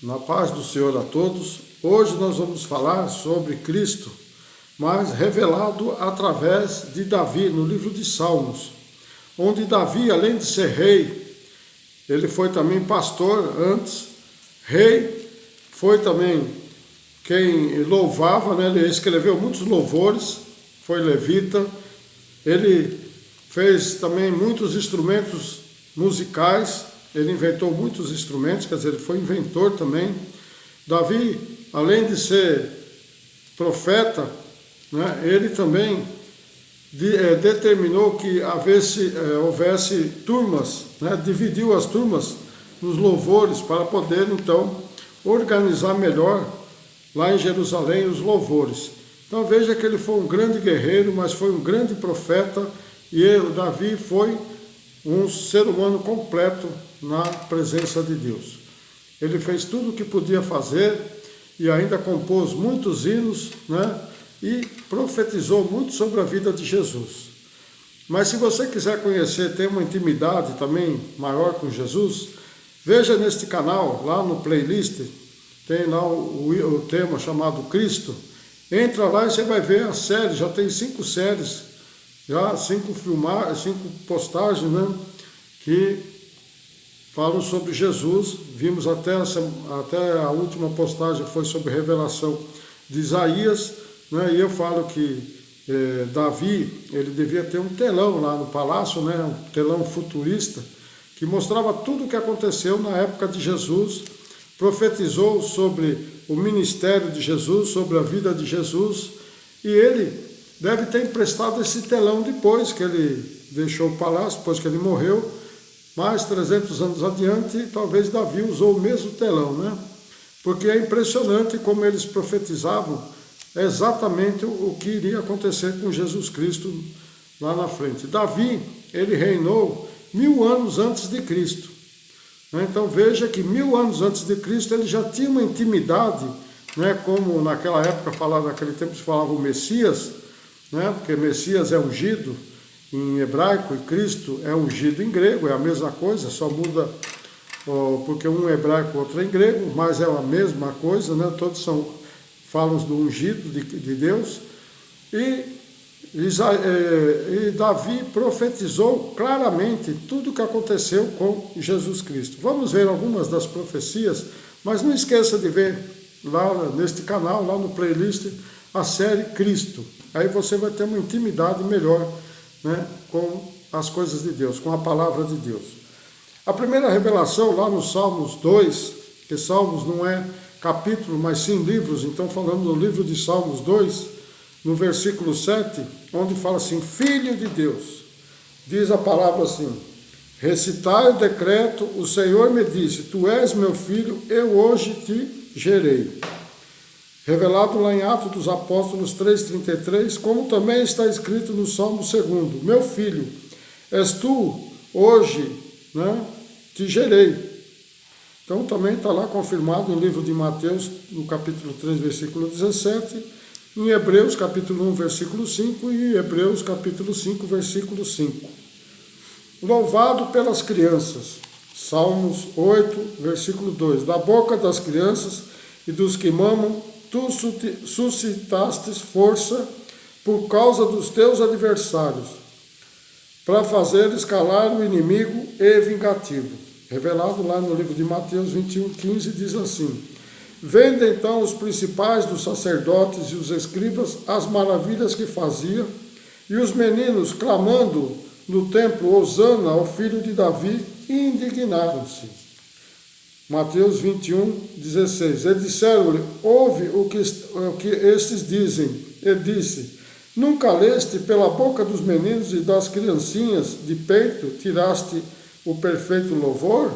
Na paz do Senhor a todos. Hoje nós vamos falar sobre Cristo, mas revelado através de Davi, no livro de Salmos, onde Davi, além de ser rei, ele foi também pastor antes, rei, foi também quem louvava, né? Ele escreveu muitos louvores, foi levita, ele fez também muitos instrumentos musicais, ele inventou muitos instrumentos, quer dizer, ele foi inventor também. Davi, além de ser profeta, né, ele também determinou que houvesse turmas, né, dividiu as turmas nos louvores para poder, então, organizar melhor lá em Jerusalém os louvores. Então veja que ele foi um grande guerreiro, mas foi um grande profeta, e Davi foi um ser humano completo na presença de Deus. Ele fez tudo o que podia fazer e ainda compôs muitos hinos, né? E profetizou muito sobre a vida de Jesus. Mas se você quiser conhecer, ter uma intimidade também maior com Jesus, veja neste canal, lá no playlist, tem lá o tema chamado Cristo. Entra lá e você vai ver a série, já tem 5 séries, já 5 postagens, né, que falam sobre Jesus. Vimos até a última postagem foi sobre a revelação de Isaías, né, e eu falo que Davi, ele devia ter um telão lá no palácio, né, um telão futurista, que mostrava tudo o que aconteceu na época de Jesus, profetizou sobre o ministério de Jesus, sobre a vida de Jesus, e ele deve ter emprestado esse telão depois que ele deixou o palácio, depois que ele morreu, mais 300 anos adiante, talvez Davi usou o mesmo telão, né? Porque é impressionante como eles profetizavam exatamente o que iria acontecer com Jesus Cristo lá na frente. Davi, ele reinou 1000 anos antes de Cristo. Então veja que 1000 anos antes de Cristo ele já tinha uma intimidade, né, como naquela época, naquele tempo se falava o Messias, né, porque Messias é ungido em hebraico e Cristo é ungido em grego, é a mesma coisa, só muda porque um é hebraico, outro é em grego, mas é a mesma coisa, né, todos falam do ungido de Deus. E Davi profetizou claramente tudo o que aconteceu com Jesus Cristo. Vamos ver algumas das profecias, mas não esqueça de ver lá neste canal, lá no playlist, a série Cristo. Aí você vai ter uma intimidade melhor, né, com as coisas de Deus, com a palavra de Deus. A primeira revelação lá no Salmos 2, que Salmos não é capítulo, mas sim livros, então falando no livro de Salmos 2, no versículo 7, onde fala assim: Filho de Deus, diz a palavra assim: recitai o decreto, o Senhor me disse, tu és meu filho, eu hoje te gerei. Revelado lá em Atos dos Apóstolos 3,33, como também está escrito no Salmo 2, meu filho, és tu, hoje, né, te gerei. Então também está lá confirmado no livro de Mateus, no capítulo 3, versículo 17, em Hebreus capítulo 1, versículo 5 e Hebreus capítulo 5, versículo 5. Louvado pelas crianças, Salmos 8, versículo 2. Da boca das crianças e dos que mamam, tu suscitastes força por causa dos teus adversários, para fazeres calar o inimigo e vingativo. Revelado lá no livro de Mateus 21:15, diz assim: vendo então os principais dos sacerdotes e os escribas as maravilhas que fazia, e os meninos clamando no templo, Hosana ao filho de Davi, indignaram-se. Mateus 21:16. E disseram-lhe: ouve o que estes dizem. E disse: nunca leste pela boca dos meninos e das criancinhas de peito, tiraste o perfeito louvor?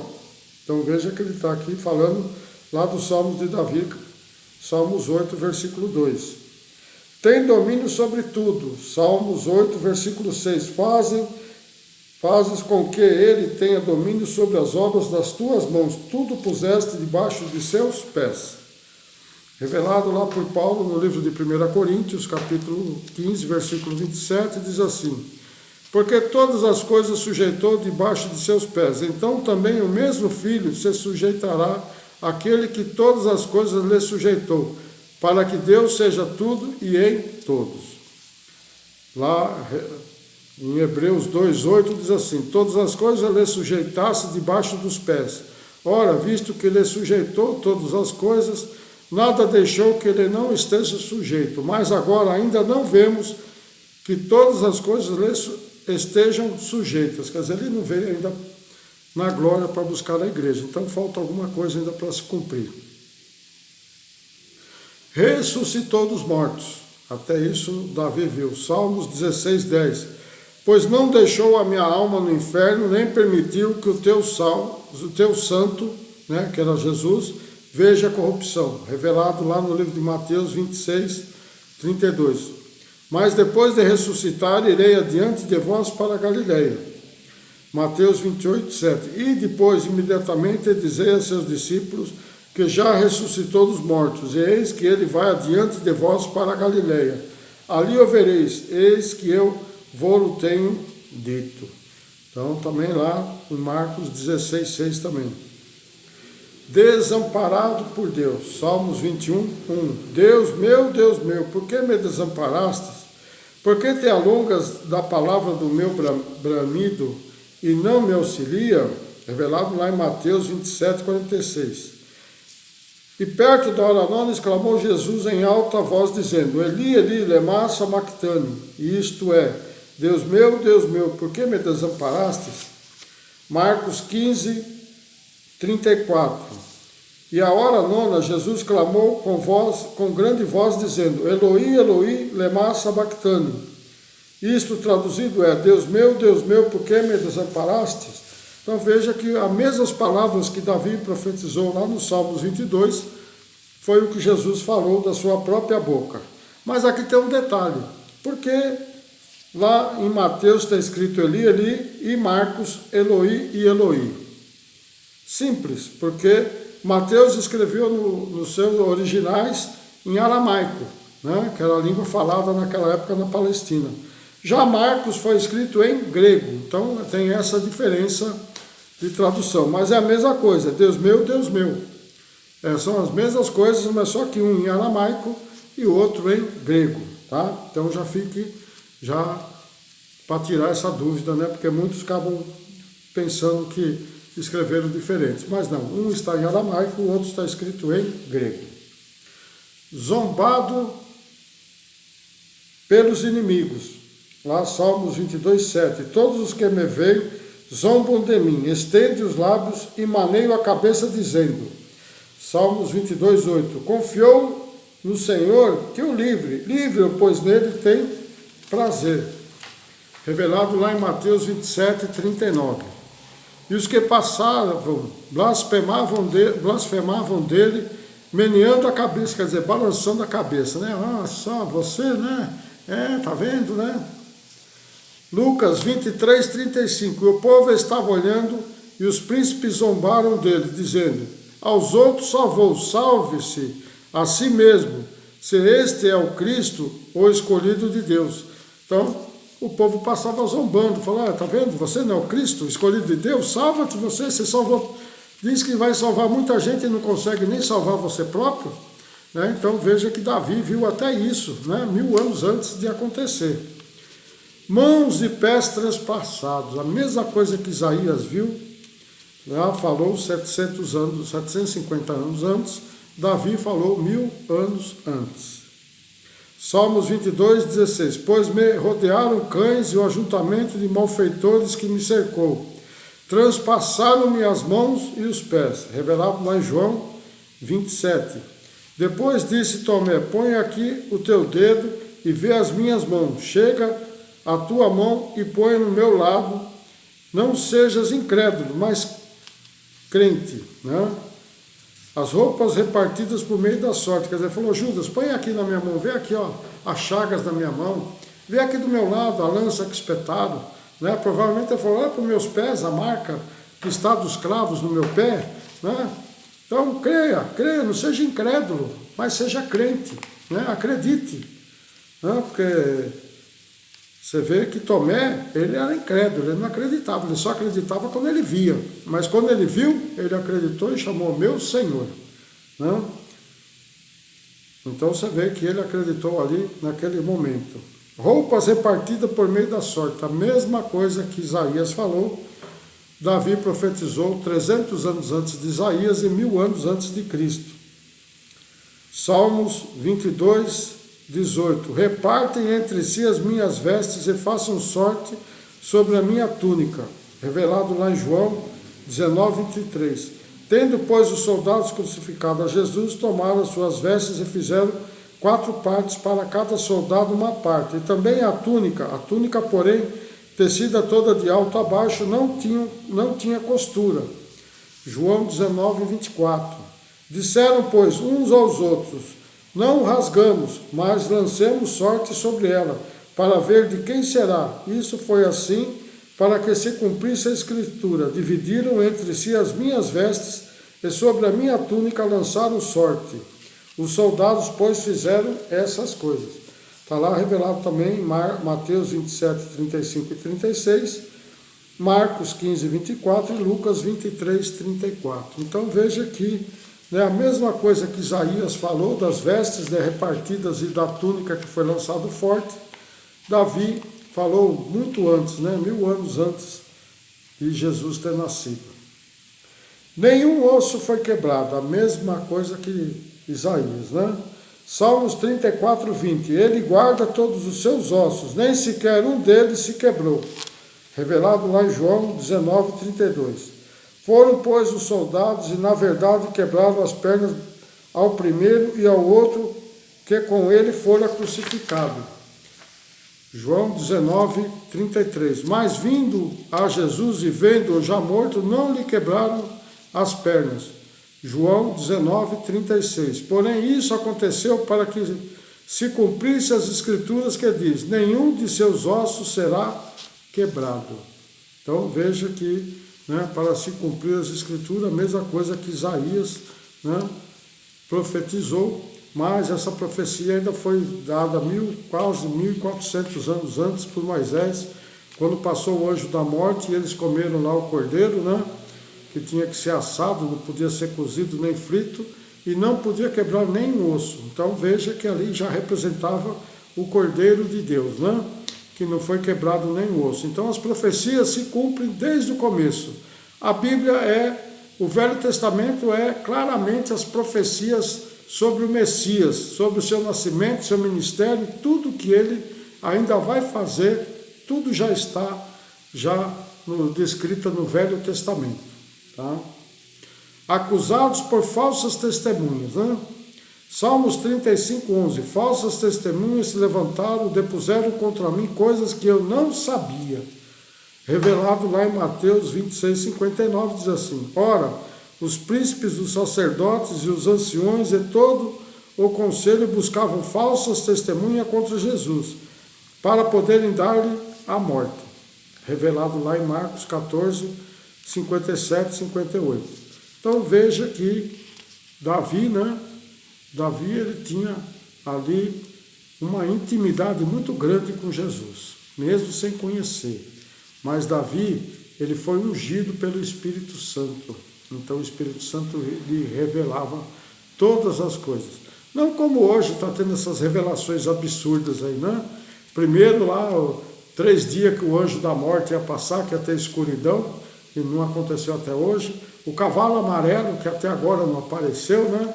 Então veja que ele está aqui falando lá dos Salmos de Davi, Salmos 8, versículo 2. Tem domínio sobre tudo, Salmos 8, versículo 6. Fazes com que ele tenha domínio sobre as obras das tuas mãos, tudo puseste debaixo de seus pés. Revelado lá por Paulo no livro de 1 Coríntios, capítulo 15, versículo 27, diz assim: porque todas as coisas sujeitou debaixo de seus pés, então também o mesmo Filho se sujeitará aquele que todas as coisas lhe sujeitou, para que Deus seja tudo e em todos. Lá em Hebreus 2,8 diz assim: todas as coisas lhe sujeitasse debaixo dos pés. Ora, visto que lhe sujeitou todas as coisas, nada deixou que ele não esteja sujeito. Mas agora ainda não vemos que todas as coisas lhe estejam sujeitas. Quer dizer, ele não veio ainda na glória para buscar a igreja. Então falta alguma coisa ainda para se cumprir. Ressuscitou dos mortos. Até isso Davi viu. Salmos 16:10. Pois não deixou a minha alma no inferno, nem permitiu que o teu santo, né, que era Jesus, veja a corrupção. Revelado lá no livro de Mateus 26:32. Mas depois de ressuscitar, irei adiante de vós para a Galileia. Mateus 28:7. E depois, imediatamente, dizei a seus discípulos que já ressuscitou dos mortos, e eis que ele vai adiante de vós para a Galileia. Ali o vereis, eis que eu vou-lo tenho dito. Então, também lá em Marcos 16:6 também. Desamparado por Deus. Salmos 21:1. Deus meu, por que me desamparastes? Por que te alongas da palavra do meu bramido e não me auxilia? Revelado lá em Mateus 27:46. E perto da hora nona exclamou Jesus em alta voz, dizendo: Eli, Eli, lema sabachthani. Isto é, Deus meu, por que me desamparastes? Marcos 15:34. E a hora nona, Jesus clamou com grande voz, dizendo: Eloi, Eloi, lema sabachthani. Isto traduzido é: Deus meu, por que me desamparastes? Então veja que as mesmas palavras que Davi profetizou lá no Salmos 22, foi o que Jesus falou da sua própria boca. Mas aqui tem um detalhe, porque lá em Mateus está escrito Eli, Eli, e Marcos Eloi e Eloi. Simples, porque Mateus escreveu nos seus originais em aramaico, né, que era a língua falada naquela época na Palestina. Já Marcos foi escrito em grego, então tem essa diferença de tradução, mas é a mesma coisa, Deus meu, são as mesmas coisas, mas só que um em aramaico e o outro em grego, tá? Então já fique, para tirar essa dúvida, né? Porque muitos acabam pensando que escreveram diferentes, mas não, um está em aramaico, o outro está escrito em grego. Zombado pelos inimigos, lá Salmos 22:7, todos os que me veem zombam de mim, estende os lábios e maneio a cabeça dizendo, Salmos 22:8, confiou no Senhor que o livre, pois nele tem prazer. Revelado lá em Mateus 27:39. E os que passavam, blasfemavam dele, meneando a cabeça, quer dizer, balançando a cabeça, né? Ah, só você, né? Tá vendo, né? Lucas 23:35. E o povo estava olhando e os príncipes zombaram dele, dizendo, aos outros salvou, salve-se a si mesmo, se este é o Cristo, o escolhido de Deus. Então, o povo passava zombando, falava, tá vendo, você não é o Cristo, o escolhido de Deus, salva-te você salvou. Diz que vai salvar muita gente e não consegue nem salvar você próprio. Né? Então, veja que Davi viu até isso, né? 1000 anos antes de acontecer. Mãos e pés transpassados, a mesma coisa que Isaías viu, já falou 750 anos antes, Davi falou 1000 anos antes. Salmos 22:16, pois me rodearam cães e o ajuntamento de malfeitores que me cercou, transpassaram-me as mãos e os pés, revelado lá em João 27. Depois disse Tomé, põe aqui o teu dedo e vê as minhas mãos, chega a tua mão e põe no meu lado, não sejas incrédulo, mas crente, né? As roupas repartidas por meio da sorte, quer dizer, falou, Judas, põe aqui na minha mão, vê aqui, ó, as chagas da minha mão, vê aqui do meu lado a lança que espetaram, né? Provavelmente ele falou, olha para os meus pés, a marca que está dos cravos no meu pé, né? Então creia, não seja incrédulo, mas seja crente, né? Acredite, né? Porque Você vê que Tomé, ele era incrédulo, ele não acreditava, ele só acreditava quando ele via. Mas quando ele viu, ele acreditou e chamou meu Senhor. Né? Então você vê que ele acreditou ali naquele momento. Roupas repartidas por meio da sorte, a mesma coisa que Isaías falou. Davi profetizou 300 anos antes de Isaías e 1000 anos antes de Cristo. Salmos 22, 18. Repartem entre si as minhas vestes e façam sorte sobre a minha túnica. Revelado lá em João 19, 23. Tendo, pois, os soldados crucificado a Jesus, tomaram as suas vestes e fizeram 4 partes, para cada soldado uma parte. E também a túnica, porém, tecida toda de alto a baixo, não tinha costura. João 19, 24. Disseram, pois, uns aos outros, não rasgamos, mas lancemos sorte sobre ela, para ver de quem será. Isso foi assim, para que se cumprisse a escritura. Dividiram entre si as minhas vestes, e sobre a minha túnica lançaram sorte. Os soldados, pois, fizeram essas coisas. Está lá revelado também em Mateus 27, 35 e 36, Marcos 15, 24 e Lucas 23, 34. Então veja aqui, né, a mesma coisa que Isaías falou das vestes, né, repartidas e da túnica que foi lançado forte, Davi falou muito antes, né, 1000 anos antes de Jesus ter nascido. Nenhum osso foi quebrado, a mesma coisa que Isaías, né? Salmos 34, 20. Ele guarda todos os seus ossos, nem sequer um deles se quebrou. Revelado lá em João 19, 32. Foram, pois, os soldados e, na verdade, quebraram as pernas ao primeiro e ao outro que com ele fora crucificado. João 19, 33. Mas vindo a Jesus e vendo-o já morto, não lhe quebraram as pernas. João 19, 36. Porém, isso aconteceu para que se cumprisse as escrituras que diz, nenhum de seus ossos será quebrado. Então, veja que, né, para se cumprir as escrituras, a mesma coisa que Isaías, né, profetizou, mas essa profecia ainda foi dada quase 1400 anos antes por Moisés, quando passou o anjo da morte e eles comeram lá o cordeiro, né? Que tinha que ser assado, não podia ser cozido nem frito, e não podia quebrar nem um osso. Então veja que ali já representava o Cordeiro de Deus, né? Que não foi quebrado nem um osso. Então as profecias se cumprem desde o começo. A Bíblia o Velho Testamento é claramente as profecias sobre o Messias, sobre o seu nascimento, seu ministério, tudo que ele ainda vai fazer, tudo já está descrito no Velho Testamento. Tá? Acusados por falsas testemunhas, né? Salmos 35, 11. Falsas testemunhas se levantaram, depuseram contra mim coisas que eu não sabia. Revelado lá em Mateus 26, 59, diz assim: Ora, os príncipes dos sacerdotes e os anciões e todo o conselho buscavam falsas testemunhas contra Jesus, para poderem dar-lhe a morte. Revelado lá em Marcos 14, 57, 58. Então veja que Davi, né? Davi, ele tinha ali uma intimidade muito grande com Jesus, mesmo sem conhecer. Mas Davi, ele foi ungido pelo Espírito Santo. Então o Espírito Santo lhe revelava todas as coisas. Não como hoje está tendo essas revelações absurdas aí, né? Primeiro lá, 3 dias que o anjo da morte ia passar, que ia ter escuridão, que não aconteceu até hoje. O cavalo amarelo, que até agora não apareceu, né?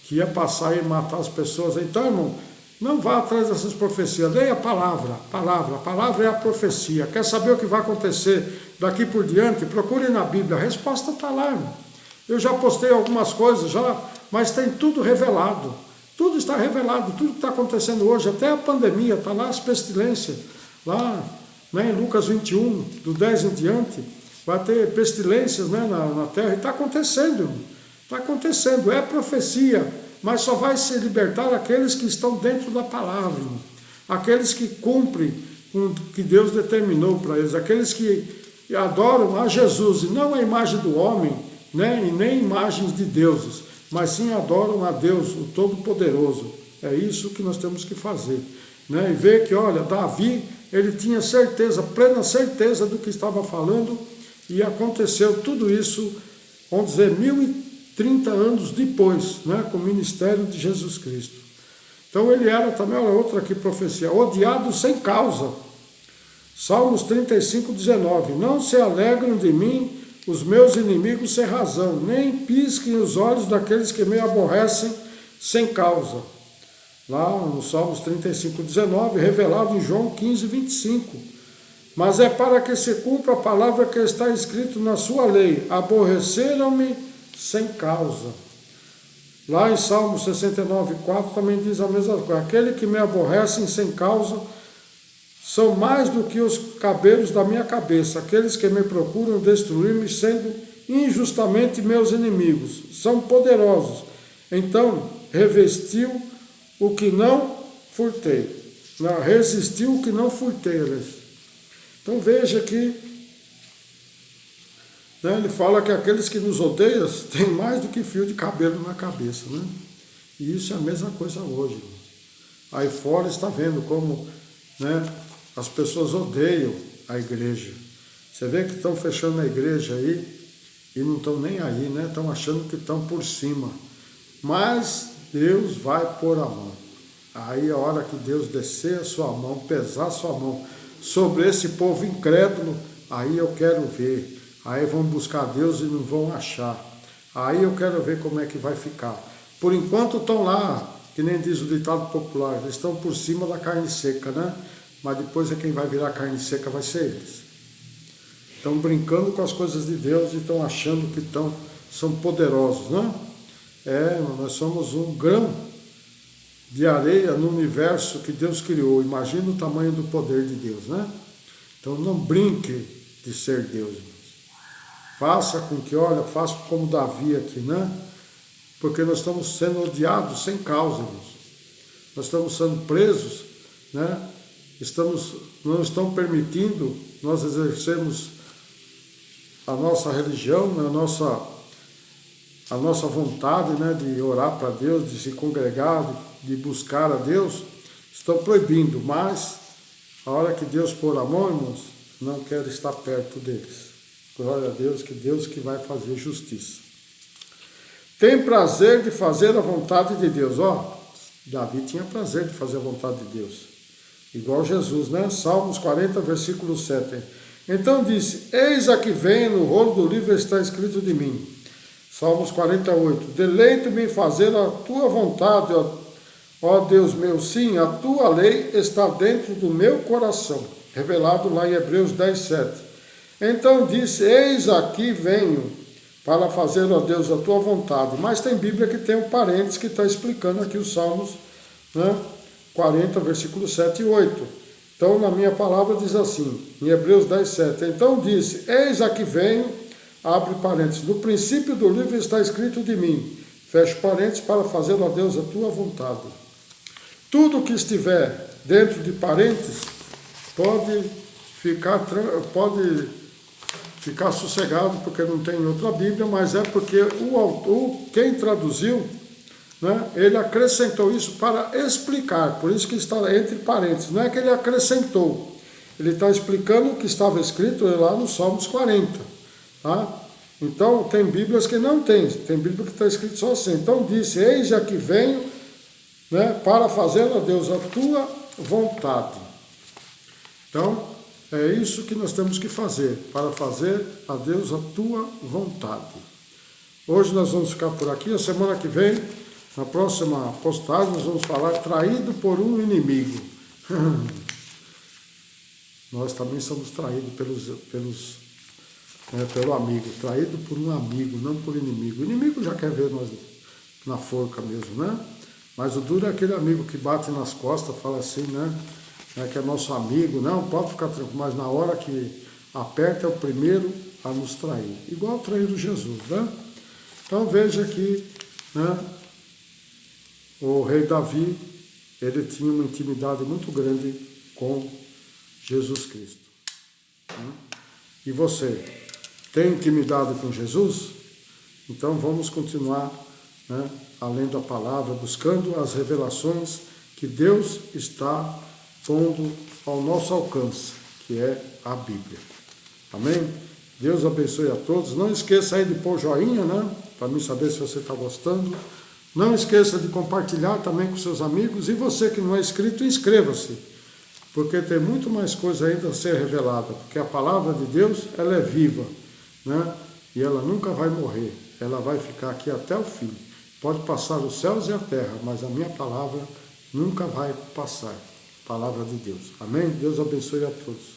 Que ia passar e matar as pessoas. Então, irmão, não vá atrás dessas profecias. Leia a palavra. A palavra é a profecia. Quer saber o que vai acontecer daqui por diante? Procure na Bíblia. A resposta está lá, irmão. Eu já postei algumas coisas, mas tem tudo revelado. Tudo está revelado. Tudo que está acontecendo hoje, até a pandemia, está lá as pestilências. Lá, né, em Lucas 21, do 10 em diante, vai ter pestilências, né, na terra. E está acontecendo. Está acontecendo. É profecia. Mas só vai se libertar aqueles que estão dentro da palavra. Aqueles que cumprem o que Deus determinou para eles. Aqueles que adoram a Jesus e não a imagem do homem, né, e nem imagens de deuses, mas sim adoram a Deus, o Todo-Poderoso. É isso que nós temos que fazer. Né? E ver que, olha, Davi ele tinha certeza, plena certeza do que estava falando, e aconteceu tudo isso, vamos dizer, 1030 anos depois, né, com o ministério de Jesus Cristo. Então ele era também, olha, outra aqui profecia, odiado sem causa. Salmos 35, 19. Não se alegram de mim os meus inimigos sem razão, nem pisquem os olhos daqueles que me aborrecem sem causa. Lá no Salmos 35, 19, revelado em João 15, 25. Mas é para que se cumpra a palavra que está escrito na sua lei, aborreceram-me sem causa. Lá em Salmo 69, 4 também diz a mesma coisa, aquele que me aborrecem sem causa são mais do que os cabelos da minha cabeça, aqueles que me procuram destruir-me, sendo injustamente meus inimigos, são poderosos. Então revestiu o que não furtei. Não, resistiu o que não furtei. Então veja que, né, ele fala que aqueles que nos odeiam têm mais do que fio de cabelo na cabeça. Né? E isso é a mesma coisa hoje. Aí fora está vendo como, né, as pessoas odeiam a igreja. Você vê que estão fechando a igreja aí e não estão nem aí, né? Estão achando que estão por cima. Mas Deus vai pôr a mão. Aí a hora que Deus descer a sua mão, pesar a sua mão sobre esse povo incrédulo, aí eu quero ver. Aí vão buscar Deus e não vão achar. Aí eu quero ver como é que vai ficar. Por enquanto estão lá, que nem diz o ditado popular, eles estão por cima da carne seca, né? Mas depois quem vai virar carne seca vai ser eles. Estão brincando com as coisas de Deus e estão achando que são poderosos, né? Nós somos um grão de areia no universo que Deus criou. Imagina o tamanho do poder de Deus, né? Então não brinque de ser Deus. Faça com que, faça como Davi aqui, né? Porque nós estamos sendo odiados sem causa, irmãos. Nós estamos sendo presos, né? Não estão permitindo nós exercermos a nossa religião, né? a nossa vontade, né, de orar para Deus, de se congregar, de buscar a Deus, estão proibindo, mas a hora que Deus pôr a mão, irmãos, não quero estar perto deles. Glória a Deus que vai fazer justiça. Tem prazer de fazer a vontade de Deus. Davi tinha prazer de fazer a vontade de Deus. Igual Jesus, né? Salmos 40, versículo 7. Então disse, eis aqui vem, no rolo do livro está escrito de mim. Salmos 48. Deleito-me em fazer a tua vontade, ó Deus meu. Sim, a tua lei está dentro do meu coração. Revelado lá em Hebreus 10, 7. Então disse, eis aqui venho para fazer, ó Deus, a tua vontade. Mas tem Bíblia que tem um parênteses que está explicando aqui os Salmos, né? 40, versículo 7 e 8. Então, na minha palavra diz assim, em Hebreus 10, 7. Então disse, eis aqui venho, abre parênteses, no princípio do livro está escrito de mim, fecha parênteses, para fazer, ó Deus, a tua vontade. Tudo que estiver dentro de parênteses pode ficar sossegado, porque não tem outra Bíblia, mas é porque quem traduziu, né, ele acrescentou isso para explicar, por isso que está entre parênteses, não é que ele acrescentou, ele está explicando o que estava escrito lá no Salmos 40, tá? Então tem Bíblias que não tem Bíblia que está escrito só assim. Então disse, eis aqui venho, né, para fazer, ó Deus, a tua vontade. Então é isso que nós temos que fazer, para fazer a Deus a tua vontade. Hoje nós vamos ficar por aqui, a semana que vem, na próxima postagem, nós vamos falar traído por um inimigo. Nós também somos traídos pelo amigo, traído por um amigo, não por inimigo. O inimigo já quer ver nós na forca mesmo, né? Mas o duro é aquele amigo que bate nas costas, fala assim, né? Que é nosso amigo, não, pode ficar tranquilo, mas na hora que aperta é o primeiro a nos trair. Igual traído Jesus, né? Então veja que, né, o rei Davi, ele tinha uma intimidade muito grande com Jesus Cristo. E você, tem intimidade com Jesus? Então vamos continuar, né, além da palavra, buscando as revelações que Deus está pondo ao nosso alcance, que é a Bíblia. Amém? Deus abençoe a todos. Não esqueça aí de pôr joinha, né? Para mim saber se você está gostando. Não esqueça de compartilhar também com seus amigos. E você que não é inscrito, inscreva-se. Porque tem muito mais coisa ainda a ser revelada. Porque a palavra de Deus, ela é viva, né? E ela nunca vai morrer. Ela vai ficar aqui até o fim. Pode passar os céus e a terra, mas a minha palavra nunca vai passar. Palavra de Deus. Amém? Deus abençoe a todos.